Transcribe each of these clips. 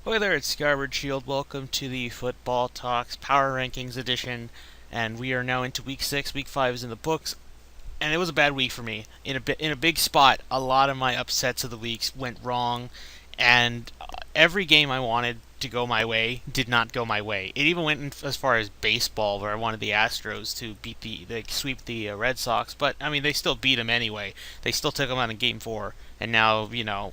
Hi there, it's Skyward Shield. Welcome to the Football Talks Power Rankings edition, and we are now into Week 6. Week 5 is in the books, and it was a bad week for me. In a big spot, a lot of my upsets of the weeks went wrong, and every game I wanted to go my way did not go my way. It even went as far as baseball, where I wanted the Astros to sweep the Red Sox, but I mean they still beat them anyway. They still took them out in Game 4, and now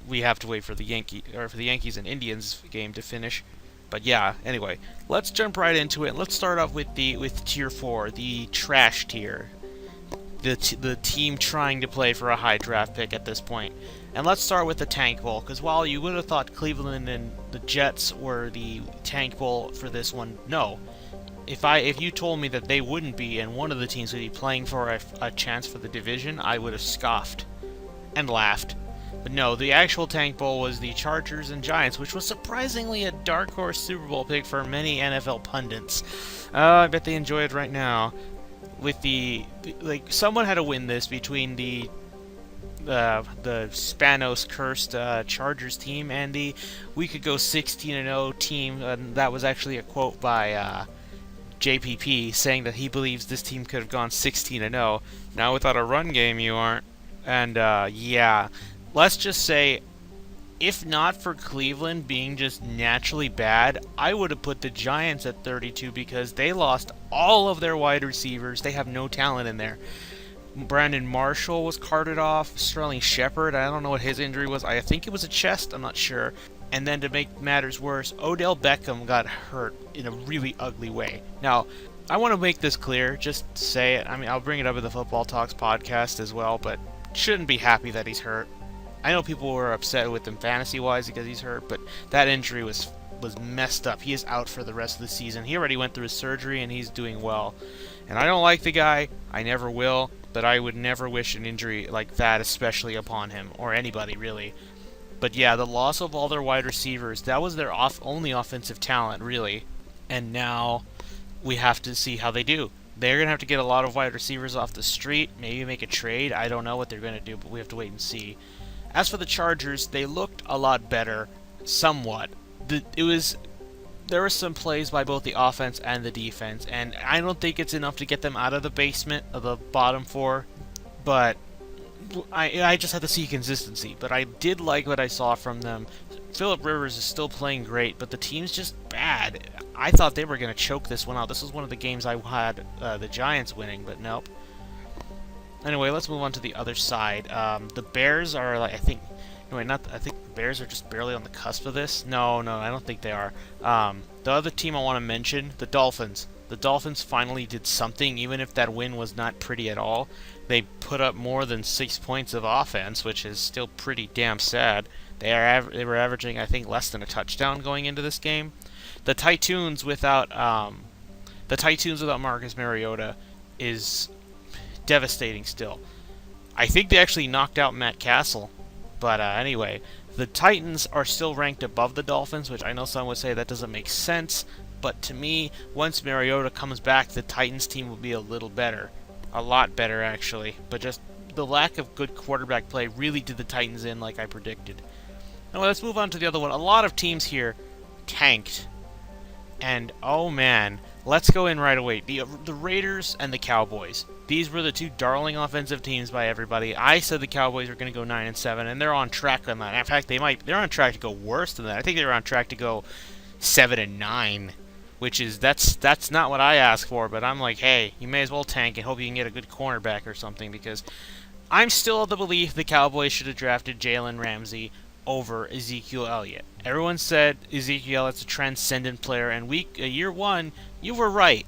we have to wait for the Yankees and Indians game to finish. But yeah, anyway, let's jump right into it. Let's start off with Tier 4, the trash tier, the team trying to play for a high draft pick at this point. And let's start with the tank bowl, because while you would have thought Cleveland and the Jets were the tank bowl for this one, no. If you told me that they wouldn't be and one of the teams would be playing for a chance for the division, I would have scoffed and laughed. But no, the actual tank bowl was the Chargers and Giants, which was surprisingly a dark horse Super Bowl pick for many NFL pundits. I bet they enjoy it right now. With someone had to win this between the Spanos cursed Chargers team and the we could go 16-0 team. That was actually a quote by JPP saying that he believes this team could have gone 16-0. Now without a run game, you aren't. And yeah, let's just say, if not for Cleveland being just naturally bad, I would have put the Giants at 32 because they lost all of their wide receivers. They have no talent in there. Brandon Marshall was carted off. Sterling Shepard, I don't know what his injury was. I think it was a chest, I'm not sure. And then to make matters worse, Odell Beckham got hurt in a really ugly way. Now, I want to make this clear, just to say it. I mean, I'll bring it up in the Football Talks podcast as well, but shouldn't be happy that he's hurt. I know people were upset with him fantasy-wise because he's hurt, but that injury was messed up. He is out for the rest of the season. He already went through his surgery, and he's doing well. And I don't like the guy. I never will. But I would never wish an injury like that, especially upon him, or anybody, really. But yeah, the loss of all their wide receivers, that was their only offensive talent, really. And now we have to see how they do. They're going to have to get a lot of wide receivers off the street, maybe make a trade. I don't know what they're going to do, but we have to wait and see. As for the Chargers, they looked a lot better, somewhat. There were some plays by both the offense and the defense, and I don't think it's enough to get them out of the basement of the bottom four, but I just had to see consistency. But I did like what I saw from them. Phillip Rivers is still playing great, but the team's just bad. I thought they were going to choke this one out. This was one of the games I had the Giants winning, but nope. Anyway, let's move on to the other side. The Bears are, I think the Bears are just barely on the cusp of this. No, I don't think they are. The other team I want to mention, the Dolphins. The Dolphins finally did something, even if that win was not pretty at all. They put up more than 6 points of offense, which is still pretty damn sad. They were averaging, I think, less than a touchdown going into this game. The Titans without Marcus Mariota is devastating still. I think they actually knocked out Matt Castle. But anyway, the Titans are still ranked above the Dolphins, which I know some would say that doesn't make sense. But to me, once Mariota comes back, the Titans team will be a little better. A lot better, actually. But just the lack of good quarterback play really did the Titans in like I predicted. Now let's move on to the other one. A lot of teams here tanked. And, oh man, let's go in right away. The Raiders and the Cowboys. These were the two darling offensive teams by everybody. I said the Cowboys were going to go 9-7, and they're on track on that. In fact, they're on track to go worse than that. I think they're on track to go 7-9, which is that's not what I asked for. But I'm like, hey, you may as well tank and hope you can get a good cornerback or something, because I'm still of the belief the Cowboys should have drafted Jalen Ramsey over Ezekiel Elliott. Everyone said Ezekiel Elliott's a transcendent player, and year one, you were right.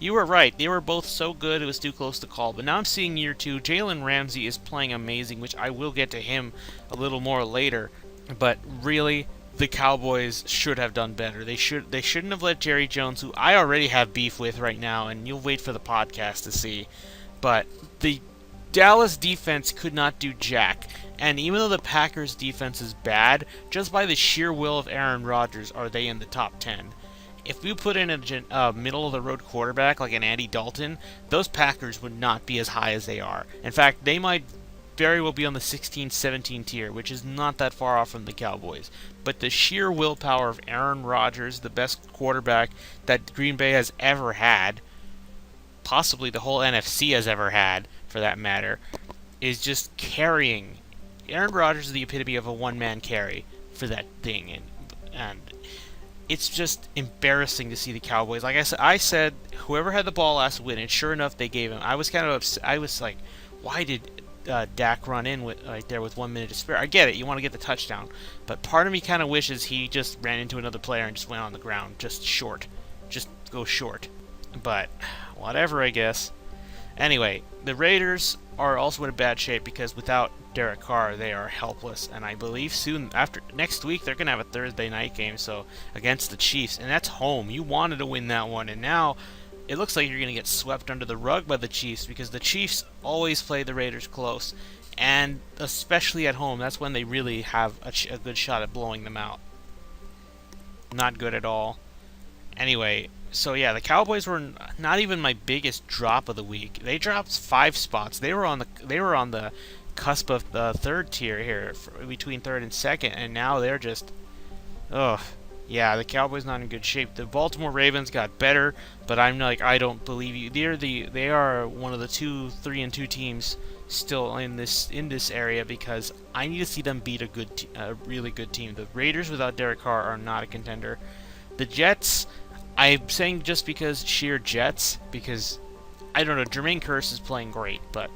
You were right. They were both so good it was too close to call. But now I'm seeing year two. Jalen Ramsey is playing amazing, which I will get to him a little more later. But really, the Cowboys should have done better. They shouldn't have let Jerry Jones, who I already have beef with right now, and you'll wait for the podcast to see. But the Dallas defense could not do jack. And even though the Packers defense is bad, just by the sheer will of Aaron Rodgers are they in the top 10. If we put in a middle-of-the-road quarterback like an Andy Dalton, those Packers would not be as high as they are. In fact, they might very well be on the 16-17 tier, which is not that far off from the Cowboys. But the sheer willpower of Aaron Rodgers, the best quarterback that Green Bay has ever had, possibly the whole NFC has ever had, for that matter, is just carrying. Aaron Rodgers is the epitome of a one-man carry for that thing, and it's just embarrassing to see the Cowboys. Like I said, whoever had the ball last win, and sure enough, they gave him. I was kind of upset. I was like, why did Dak run in right there with 1 minute to spare? I get it, you want to get the touchdown, but part of me kind of wishes he just ran into another player and just went on the ground, just go short. But whatever, I guess. Anyway, the Raiders are also in a bad shape because without Derek Carr, they are helpless. And I believe soon, after next week, they're going to have a Thursday night game against the Chiefs. And that's home. You wanted to win that one. And now it looks like you're going to get swept under the rug by the Chiefs because the Chiefs always play the Raiders close. And especially at home, that's when they really have a good shot at blowing them out. Not good at all. Anyway, so yeah, the Cowboys were not even my biggest drop of the week. They dropped 5 spots. They were on the cusp of the third tier here, between third and second, and now they're just, ugh. Yeah, the Cowboys not in good shape. The Baltimore Ravens got better, but I'm like, I don't believe you. They are one of the 3-2 teams still in this area because I need to see them beat a really good team. The Raiders without Derek Carr are not a contender. The Jets, I'm saying just because sheer Jets, because, I don't know, Jermaine Kearse is playing great, but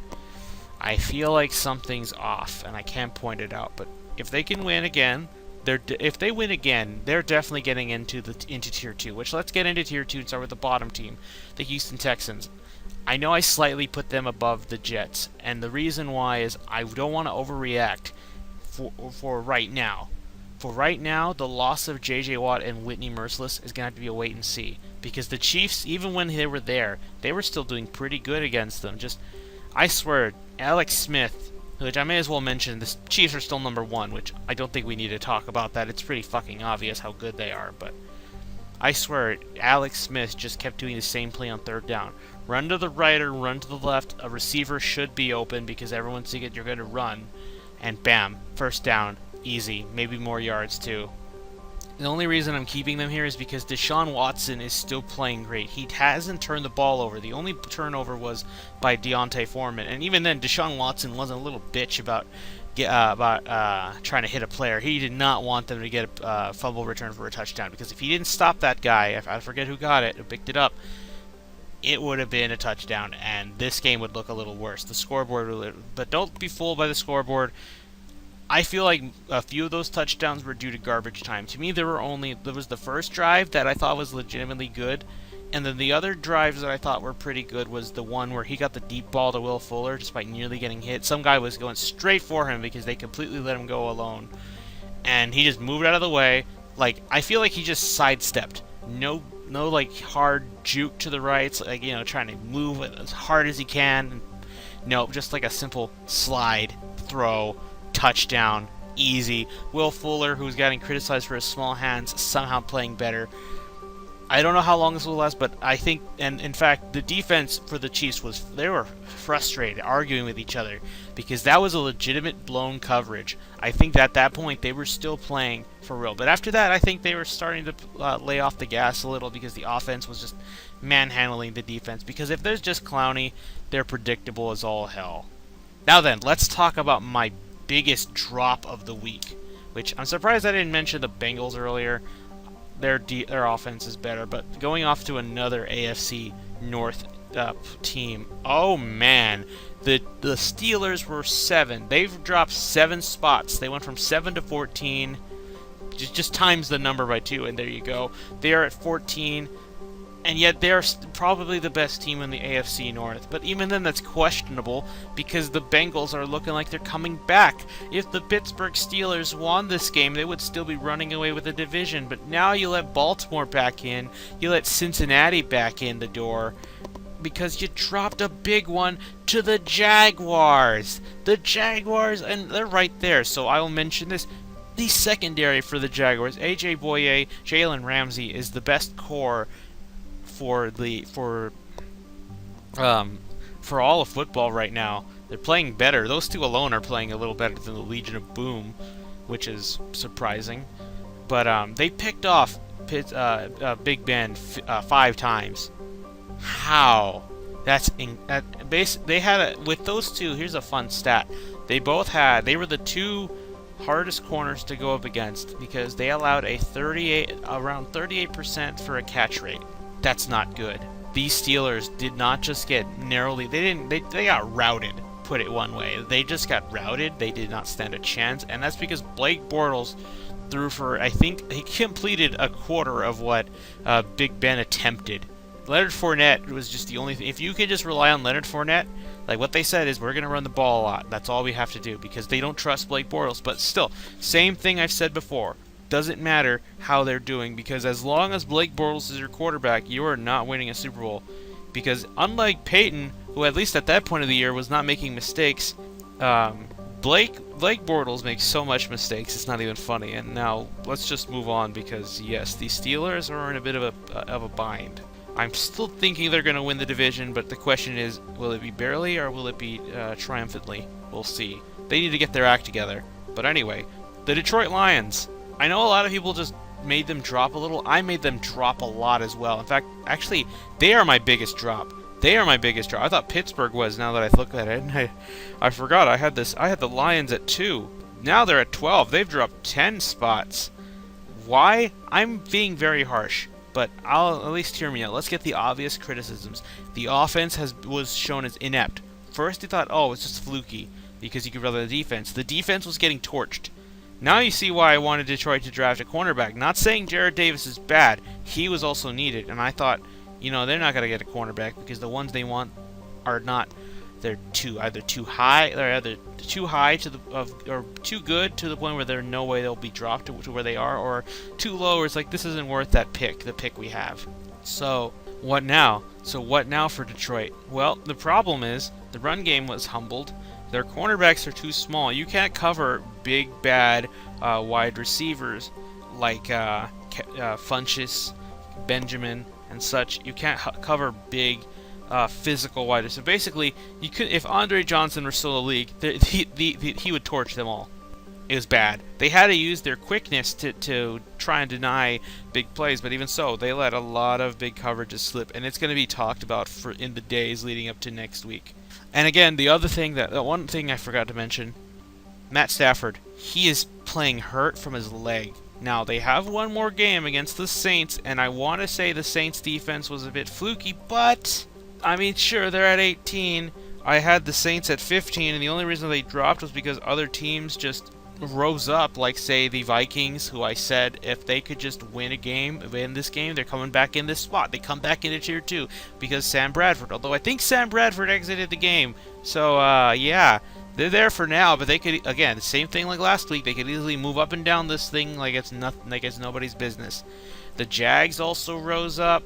I feel like something's off, and I can't point it out. But if they can win again, they're definitely getting into Tier 2, which let's get into Tier 2 and start with the bottom team, the Houston Texans. I know I slightly put them above the Jets, and the reason why is I don't want to overreact for right now. For right now, the loss of J.J. Watt and Whitney Merciless is going to have to be a wait and see. Because the Chiefs, even when they were there, they were still doing pretty good against them. I swear, Alex Smith, which I may as well mention, the Chiefs are still number 1, which I don't think we need to talk about that. It's pretty fucking obvious how good they are. But I swear, Alex Smith just kept doing the same play on third down. Run to the right or run to the left. A receiver should be open because everyone's thinking you're going to run. And bam, first down. Easy, maybe more yards too. The only reason I'm keeping them here is because Deshaun Watson is still playing great. He hasn't turned the ball over. The only turnover was by Deontay Foreman, and even then, Deshaun Watson wasn't a little bitch about trying to hit a player. He did not want them to get a fumble return for a touchdown because if he didn't stop that guy, I forget who got it, who picked it up, it would have been a touchdown, and this game would look a little worse. The scoreboard, but don't be fooled by the scoreboard. I feel like a few of those touchdowns were due to garbage time. To me, there was the first drive that I thought was legitimately good, and then the other drives that I thought were pretty good was the one where he got the deep ball to Will Fuller despite nearly getting hit. Some guy was going straight for him because they completely let him go alone, and he just moved out of the way. Like, I feel like he just sidestepped. No like hard juke to the right, like, you know, trying to move as hard as he can. No, just like a simple slide, throw, touchdown, easy. Will Fuller, who's getting criticized for his small hands, somehow playing better. I don't know how long this will last, but I think, and in fact, the defense for the Chiefs they were frustrated, arguing with each other, because that was a legitimate blown coverage. I think that at that point, they were still playing for real. But after that, I think they were starting to lay off the gas a little because the offense was just manhandling the defense. Because if there's just Clowney, they're predictable as all hell. Now then, let's talk about my biggest drop of the week, which I'm surprised I didn't mention the Bengals earlier. Their offense is better, but going off to another AFC North team. Oh man, the Steelers were 7. They've dropped 7 spots. They went from 7 to 14. Just times the number by 2, and there you go. They are at 14. And yet they're probably the best team in the AFC North. But even then, that's questionable because the Bengals are looking like they're coming back. If the Pittsburgh Steelers won this game, they would still be running away with the division. But now you let Baltimore back in. You let Cincinnati back in the door because you dropped a big one to the Jaguars. The Jaguars, and they're right there. So I will mention this. The secondary for the Jaguars, A.J. Boye, Jalen Ramsey, is the best core for all of football right now. They're playing better. Those two alone are playing a little better than the Legion of Boom, which is surprising. But they picked off Big Ben 5 times. How? They had with those two. Here's a fun stat. They were the two hardest corners to go up against because they allowed around 38% for a catch rate. That's not good. These Steelers did not just get narrowly. They got routed. Put it one way. They just got routed. They did not stand a chance, and that's because Blake Bortles threw for, I think, he completed a quarter of what Big Ben attempted. Leonard Fournette was just the only thing. If you could just rely on Leonard Fournette, like what they said is we're going to run the ball a lot. That's all we have to do because they don't trust Blake Bortles. But still, same thing I've said before. Doesn't matter how they're doing because as long as Blake Bortles is your quarterback, you are not winning a Super Bowl. Because unlike Peyton, who at least at that point of the year was not making mistakes, Blake Bortles makes so much mistakes, it's not even funny. And now let's just move on because yes, the Steelers are in a bit of a bind. I'm still thinking they're going to win the division, but the question is, will it be barely or will it be triumphantly? We'll see. They need to get their act together. But anyway, the Detroit Lions. I know a lot of people just made them drop a little. I made them drop a lot as well. In fact, actually, they are my biggest drop. I thought Pittsburgh was, now that I look at it. And I forgot I had the Lions at 2. Now they're at 12. They've dropped 10 spots. Why? I'm being very harsh. But I'll at least hear me out. Let's get the obvious criticisms. The offense was shown as inept. First they thought, oh, it's just fluky because you could rely on the defense. The defense was getting torched. Now you see why I wanted Detroit to draft a cornerback. Not saying Jarrad Davis is bad. He was also needed. And I thought, they're not going to get a cornerback because the ones they want are not. They're either too high or too good to the point where there's no way they'll be dropped to where they are, or too low where it's like this isn't worth the pick we have. So what now? For Detroit? Well, the problem is the run game was humbled. Their cornerbacks are too small. You can't cover big bad wide receivers like Funchess, Benjamin, and such. You can't cover big physical wide receivers. So basically, you could, if Andre Johnson were still in the league, he would torch them all. It was bad. They had to use their quickness to try and deny big plays, but even so, they let a lot of big coverages slip, and it's going to be talked about in the days leading up to next week. And again, the one thing I forgot to mention, Matt Stafford, he is playing hurt from his leg. Now, they have one more game against the Saints, and I want to say the Saints defense was a bit fluky, but I mean, sure, they're at 18. I had the Saints at 15, and the only reason they dropped was because other teams just rose up, like, say, the Vikings, who I said if they could just win this game, they're coming back in this spot. They come back into Tier 2 because Sam Bradford, although I think Sam Bradford exited the game. So, yeah, they're there for now, but they could, again, the same thing like last week, they could easily move up and down this thing like it's nothing, like it's nobody's business. The Jags also rose up.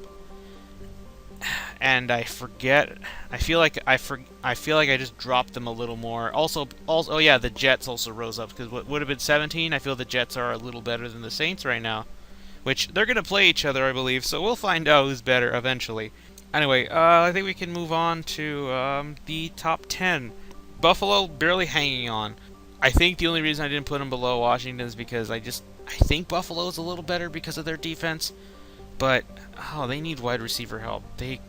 And I feel like I just dropped them a little more. Also, oh yeah, the Jets also rose up because what would have been 17. I feel the Jets are a little better than the Saints right now, which they're gonna play each other, I believe. So we'll find out who's better eventually. Anyway, I think we can move on to the top 10. Buffalo barely hanging on. I think the only reason I didn't put them below Washington is because I think Buffalo's a little better because of their defense. But, they need wide receiver help. I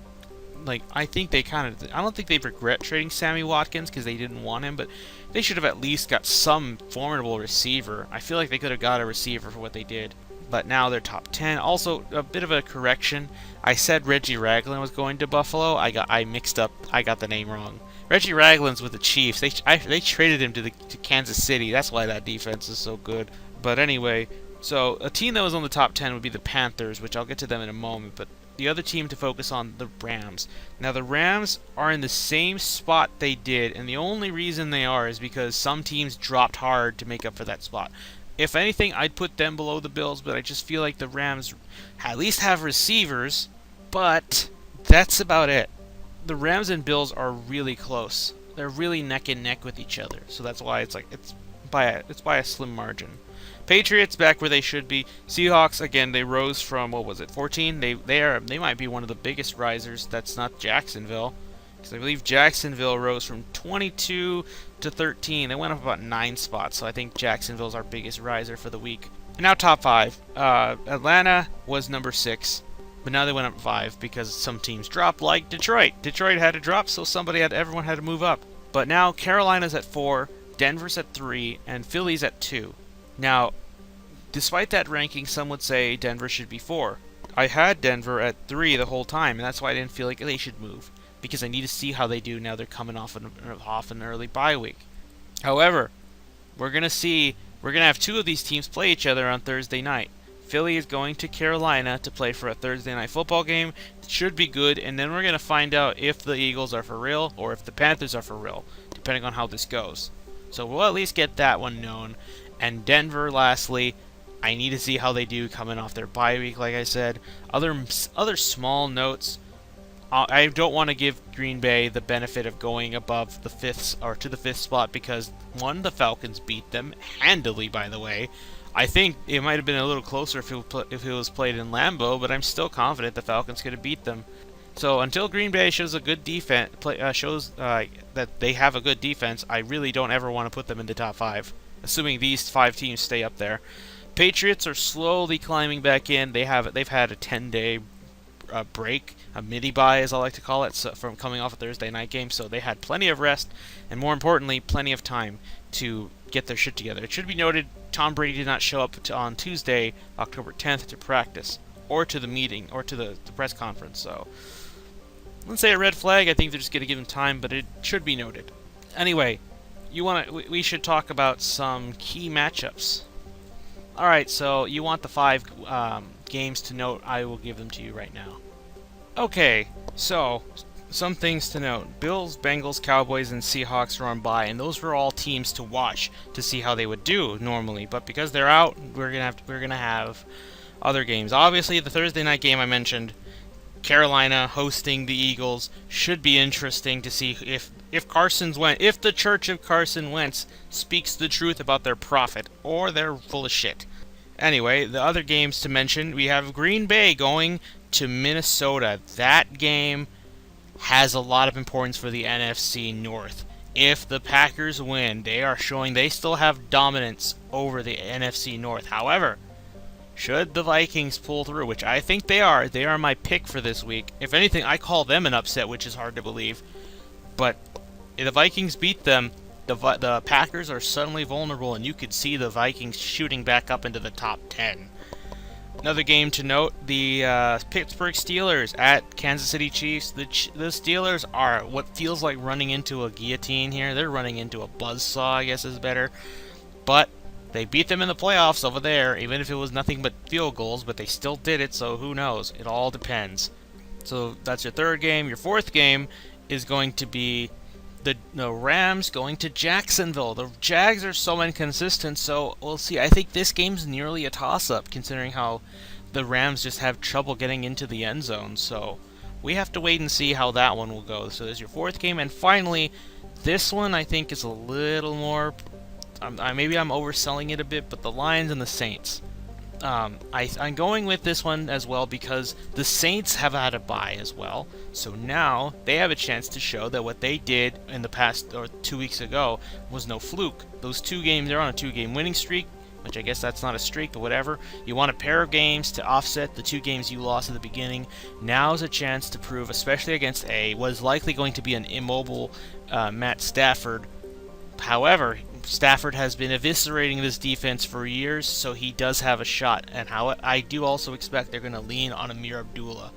don't think they regret trading Sammy Watkins because they didn't want him, but they should have at least got some formidable receiver. I feel like they could have got a receiver for what they did. But now they're top 10. Also, a bit of a correction. I said Reggie Ragland was going to Buffalo. I mixed up. I got the name wrong. Reggie Ragland's with the Chiefs. They traded him to Kansas City. That's why that defense is so good. But anyway, so a team that was on the top 10 would be the Panthers, which I'll get to them in a moment, but the other team to focus on, the Rams. Now the Rams are in the same spot they did, and the only reason they are is because some teams dropped hard to make up for that spot. If anything, I'd put them below the Bills, but I just feel like the Rams at least have receivers, but that's about it. The Rams and Bills are really close. They're really neck and neck with each other, so that's why it's by a slim margin. Patriots back where they should be. Seahawks, again, they rose from 14? They might be one of the biggest risers. That's not Jacksonville. Because I believe Jacksonville rose from 22 to 13. They went up about 9 spots, so I think Jacksonville's our biggest riser for the week. And now top 5. Atlanta was number 6, but now they went up 5 because some teams dropped, like Detroit. Detroit had to drop, so everyone had to move up. But now Carolina's at 4, Denver's at 3, and Philly's at 2. Now, despite that ranking, some would say Denver should be 4. I had Denver at 3 the whole time, and that's why I didn't feel like they should move, because I need to see how they do now they're coming off an early bye week. However, we're going to have 2 of these teams play each other on Thursday night. Philly is going to Carolina to play for a Thursday night football game. It should be good, and then we're going to find out if the Eagles are for real or if the Panthers are for real, depending on how this goes. So we'll at least get that one known. And Denver, lastly, I need to see how they do coming off their bye week, like I said. Other small notes. I don't want to give Green Bay the benefit of going above the 5th or to the 5th spot because, one, the Falcons beat them handily, by the way. I think it might have been a little closer if it was played in Lambeau, but I'm still confident the Falcons could have beat them. So until Green Bay shows a good defense, that they have a good defense, I really don't ever want to put them in the top 5, assuming these 5 teams stay up there. Patriots are slowly climbing back in. They've had a 10-day break, a mini bye as I like to call it, from coming off a Thursday night game, so they had plenty of rest and, more importantly, plenty of time to get their shit together. It should be noted Tom Brady did not show up on Tuesday, October 10th, to practice or to the meeting or to the press conference, so let's say a red flag. I think they're just going to give him time, but it should be noted. Anyway, we should talk about some key matchups. Alright, so you want the 5 games to note. I will give them to you right now. Okay, so some things to note. Bills, Bengals, Cowboys, and Seahawks are on bye, and those were all teams to watch to see how they would do normally. But because they're out, we're gonna have other games. Obviously, the Thursday night game I mentioned, Carolina hosting the Eagles, should be interesting to see if the Church of Carson Wentz speaks the truth about their prophet, or they're full of shit. Anyway, the other games to mention, we have Green Bay going to Minnesota. That game has a lot of importance for the NFC North. If the Packers win, they are showing they still have dominance over the NFC North. However, should the Vikings pull through, which I think they are my pick for this week. If anything, I call them an upset, which is hard to believe. But if the Vikings beat them, the Packers are suddenly vulnerable, and you could see the Vikings shooting back up into the top 10. Another game to note, the Pittsburgh Steelers at Kansas City Chiefs. The Steelers are what feels like running into a guillotine here. They're running into a buzzsaw, I guess is better. But they beat them in the playoffs over there, even if it was nothing but field goals, but they still did it, so who knows? It all depends. So that's your third game. Your fourth game is going to be the Rams going to Jacksonville. The Jags are so inconsistent, so we'll see. I think this game's nearly a toss-up, considering how the Rams just have trouble getting into the end zone. So we have to wait and see how that one will go. So there's your fourth game. And finally, this one I think is a little more... maybe I'm overselling it a bit, but the Lions and the Saints. I'm going with this one as well because the Saints have had a bye as well, so now they have a chance to show that what they did in the past, or 2 weeks ago, was no fluke. Those 2 games, they're on a 2-game winning streak, which I guess that's not a streak, but whatever. You want a pair of games to offset the 2 games you lost at the beginning. Now's a chance to prove, especially against what is likely going to be an immobile Matt Stafford. However, Stafford has been eviscerating this defense for years, so he does have a shot. And I do also expect they're going to lean on Amir Abdullah.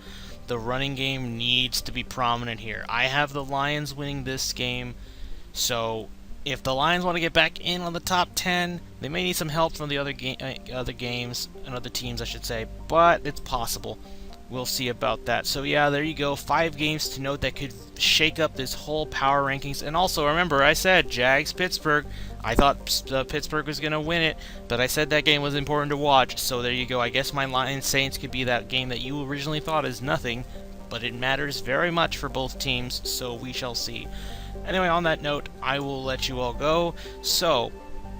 The running game needs to be prominent here. I have the Lions winning this game, so if the Lions want to get back in on the top 10, they may need some help from the other games and other teams, I should say, but it's possible. We'll see about that. So yeah, there you go. 5 games to note that could shake up this whole power rankings. And also, remember, I said Jags Pittsburgh. I thought Pittsburgh was going to win it, but I said that game was important to watch. So there you go. I guess my Lions Saints could be that game that you originally thought is nothing, but it matters very much for both teams, so we shall see. Anyway, on that note, I will let you all go. So,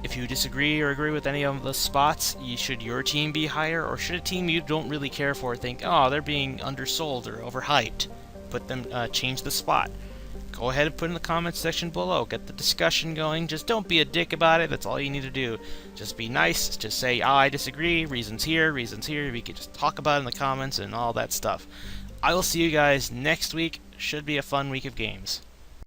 if you disagree or agree with any of the spots, should your team be higher, or should a team you don't really care for think, oh, they're being undersold or overhyped? Change the spot. go ahead and put in the comments section below. Get the discussion going. Just don't be a dick about it. That's all you need to do. Just be nice. Just say, I disagree. Reasons here, reasons here. We can just talk about it in the comments and all that stuff. I will see you guys next week. Should be a fun week of games.